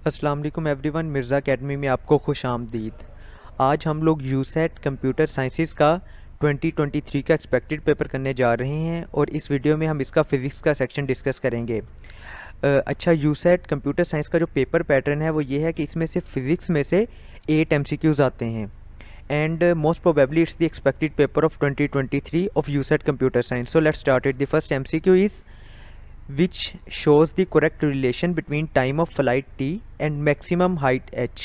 अस्सलाम वालेकुम everyone, Mirza academy में आपको खुश आमदीद। आज हम लोग यूसेट कंप्यूटर साइंसेस का 2023 का एक्सपेक्टेड पेपर करने जा रहे हैं और इस वीडियो में हम इसका फ़िज़िक्स का सेक्शन डिस्कस करेंगे। अच्छा, यूसेट कंप्यूटर साइंस का जो पेपर पैटर्न है वो ये है कि इसमें से फ़िज़िक्स में से 8 एमसीक्यूज़ आते हैं and most probably it's the expected paper of 2023 of USET computer science. So let's start it. The first MCQ is which shows the correct relation between time of flight t and maximum height h।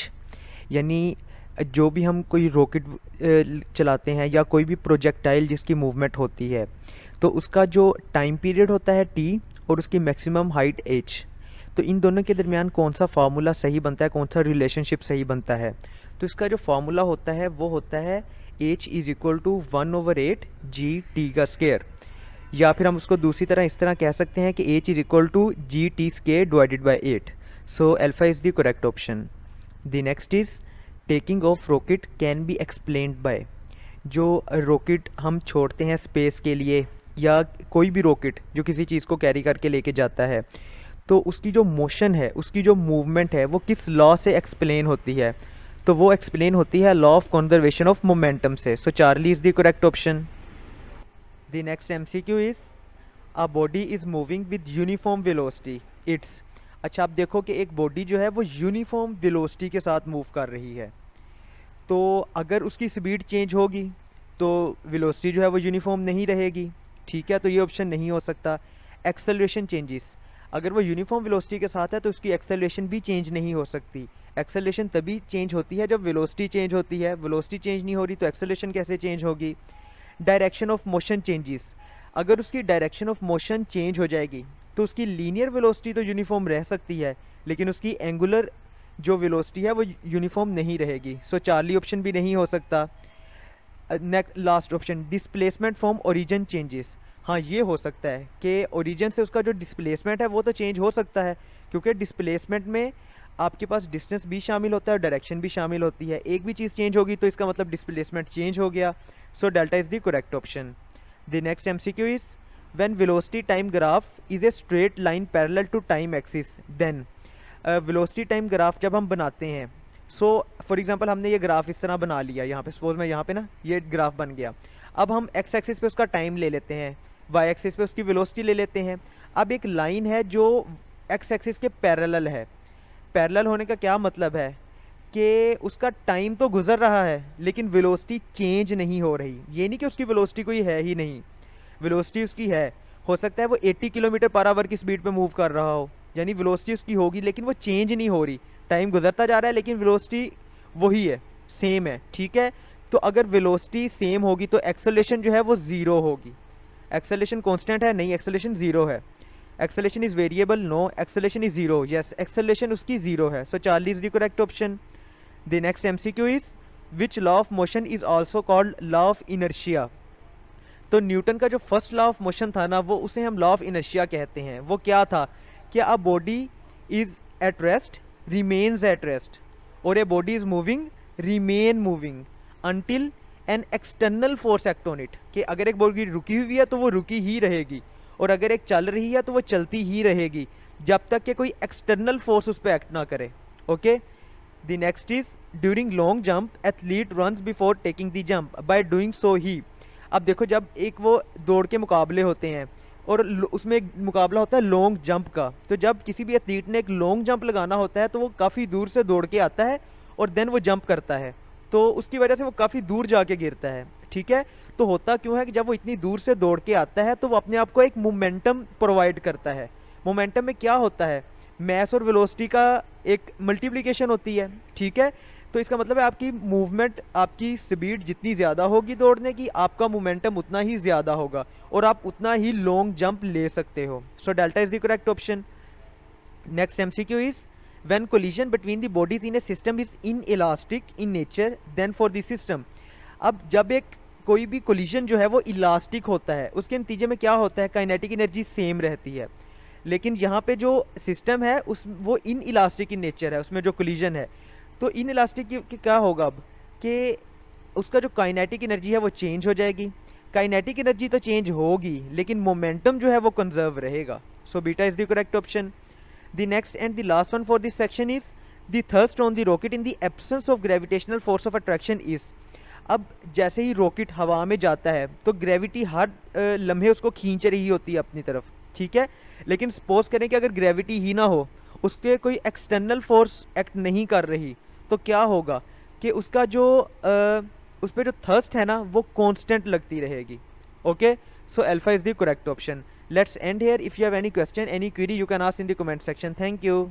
यानी जो भी हम कोई rocket चलाते हैं या कोई भी प्रोजेक्टाइल जिसकी मूवमेंट होती है तो उसका जो टाइम पीरियड होता है t और उसकी मैक्सिमम हाइट h, तो इन दोनों के दरमियान कौन सा फार्मूला सही बनता है, कौन सा रिलेशनशिप सही बनता है। तो इसका जो फार्मूला होता है वो होता है h is equal to 1/8 G T का स्क्वायर, या फिर हम उसको दूसरी तरह इस तरह कह सकते हैं कि h is equal to G T square divided by 8। So alpha is the correct option. The next is taking off rocket can be explained by. जो रॉकेट हम छोड़ते हैं स्पेस के लिए या कोई भी रॉकेट जो किसी चीज़ को कैरी करके लेके जाता है तो उसकी जो मोशन है, उसकी जो मूवमेंट है वो किस लॉ से एक्सप्लेन होती है, तो वो एक्सप्लेन होती है law of conservation of momentum से। So Charlie is the correct option. The next MCQ is a body is moving with uniform velocity its। अच्छा, आप देखो कि एक बॉडी जो है वो यूनिफॉर्म वेलोसिटी के साथ मूव कर रही है, तो अगर उसकी स्पीड चेंज होगी तो वेलोसिटी जो है वो यूनिफॉर्म नहीं रहेगी। ठीक है, तो ये ऑप्शन नहीं हो सकता। एक्सेलरेशन चेंजेस, अगर वो यूनिफॉर्म वेलोसिटी के साथ है तो उसकी एक्सेलरेशन भी चेंज नहीं हो सकती। एक्सेलरेशन तभी चेंज होती है जब वेलोसिटी चेंज होती है, वेलोसिटी चेंज नहीं हो रही तो एक्सेलरेशन कैसे चेंज होगी। डायरेक्शन ऑफ मोशन चेंजेस, अगर उसकी डायरेक्शन ऑफ मोशन चेंज हो जाएगी तो उसकी लीनियर वेलोसिटी तो यूनिफॉर्म रह सकती है लेकिन उसकी एंगुलर जो वेलोसिटी है वो यूनिफॉर्म नहीं रहेगी। सो चार्ली ऑप्शन भी नहीं हो सकता। Next last option displacement from origin changes, हाँ ये हो सकता है कि ओरिजिन से उसका जो डिस्प्लेसमेंट है वो तो चेंज हो सकता है, क्योंकि डिस्प्लेसमेंट में आपके पास डिस्टेंस भी शामिल होता है और डायरेक्शन भी शामिल होती है। एक भी चीज़ चेंज होगी तो इसका मतलब डिस्प्लेसमेंट चेंज हो गया। So delta is the correct option. The next MCQ is when velocity time graph is a straight line parallel to time axis then. Velocity time graph जब हम बनाते हैं, सो फॉर एग्जांपल हमने ये graph इस तरह बना लिया, यहाँ पे सपोज मैं यहाँ पे ना ये ग्राफ बन गया। अब हम एक्स एक्सिस पे उसका टाइम ले लेते हैं, वाई एक्सिस पे उसकी वेलोसिटी ले लेते हैं। अब एक लाइन है जो एक्स एक्सिस के पैरेलल है। पैरेलल होने का क्या मतलब है कि उसका टाइम तो गुजर रहा है लेकिन वेलोसिटी चेंज नहीं हो रही। ये नहीं कि उसकी वेलोसिटी कोई है ही नहीं, वेलोसिटी उसकी है। हो सकता है वो 80 किलोमीटर पर आवर की स्पीड पे मूव कर रहा हो, यानी वेलोसिटी उसकी होगी लेकिन वो चेंज नहीं हो रही। टाइम गुजरता जा रहा है लेकिन वेलोसिटी वही है, सेम है। ठीक है, तो अगर वेलोसिटी सेम होगी तो एक्सेलरेशन जो है वो ज़ीरो होगी। एक्सेलरेशन कांस्टेंट है? नहीं, एक्सेलरेशन ज़ीरो है। Acceleration is variable? No, acceleration is zero. Yes, acceleration उसकी ज़ीरो है। So Charlie is the correct option. The next MCQ is which law of motion is also called law of inertia। तो Newton का जो first law of motion था ना वो उसे हम लॉ ऑफ इनर्शिया कहते हैं। वो क्या था कि a body is at rest remains at rest और a body is moving remain moving until an external force act on it. कि अगर एक बॉडी रुकी हुई है तो वो रुकी ही रहेगी और अगर एक चल रही है तो वो चलती ही रहेगी जब तक कि कोई एक्सटर्नल फोर्स उस पर एक्ट ना करे। Okay, The next is during long jump athlete runs before taking the jump by doing so he। अब देखो जब एक वो दौड़ के मुकाबले होते हैं और उसमें एक मुकाबला होता है लॉन्ग जंप का, तो जब किसी भी एथलीट ने एक लॉन्ग जंप लगाना होता है तो वो काफ़ी दूर से दौड़ के आता है और देन वो जंप करता है, तो उसकी वजह से वो काफ़ी दूर जाके गिरता है। ठीक है, तो होता क्यों है कि जब वो इतनी दूर से दौड़ के आता है तो वो अपने आप को एक मोमेंटम प्रोवाइड करता है। मोमेंटम में क्या होता है, मैस और वेलोसिटी का एक मल्टीप्लिकेशन होती है। ठीक है, तो इसका मतलब है आपकी मूवमेंट, आपकी स्पीड जितनी ज़्यादा होगी दौड़ने की, आपका मोमेंटम उतना ही ज़्यादा होगा और आप उतना ही लॉन्ग जंप ले सकते हो। So delta is the correct option. Next MCQ is when collision between the bodies in a system is inelastic in nature then for the system. अब जब एक कोई भी कोलिजन जो है वो इलास्टिक होता है उसके नतीजे में क्या होता है, काइनेटिक एनर्जी सेम रहती है। लेकिन यहाँ पे जो सिस्टम है उस वो इन इलास्टिक इन नेचर है, उसमें जो कोलिजन है तो इन इलास्टिक की क्या होगा अब कि उसका जो काइनेटिक एनर्जी है वो चेंज हो जाएगी। काइनेटिक एनर्जी तो चेंज होगी लेकिन मोमेंटम जो है वो कंजर्व रहेगा। So beta is the correct option. The next and the last one for this section is the thrust on the rocket in the absence of gravitational force of attraction is. अब जैसे ही rocket हवा में जाता है तो gravity हर लम्हे उसको खींच रही होती है अपनी तरफ, ठीक है। लेकिन सपोज करें कि अगर ग्रेविटी ही ना हो, उसके कोई एक्सटर्नल फोर्स एक्ट नहीं कर रही, तो क्या होगा कि उसका जो उस पर जो थर्स्ट है ना वो कांस्टेंट लगती रहेगी। Okay, so alpha is the correct option. Let's end here. If you have any question, any query, you can ask in the comment section. Thank you.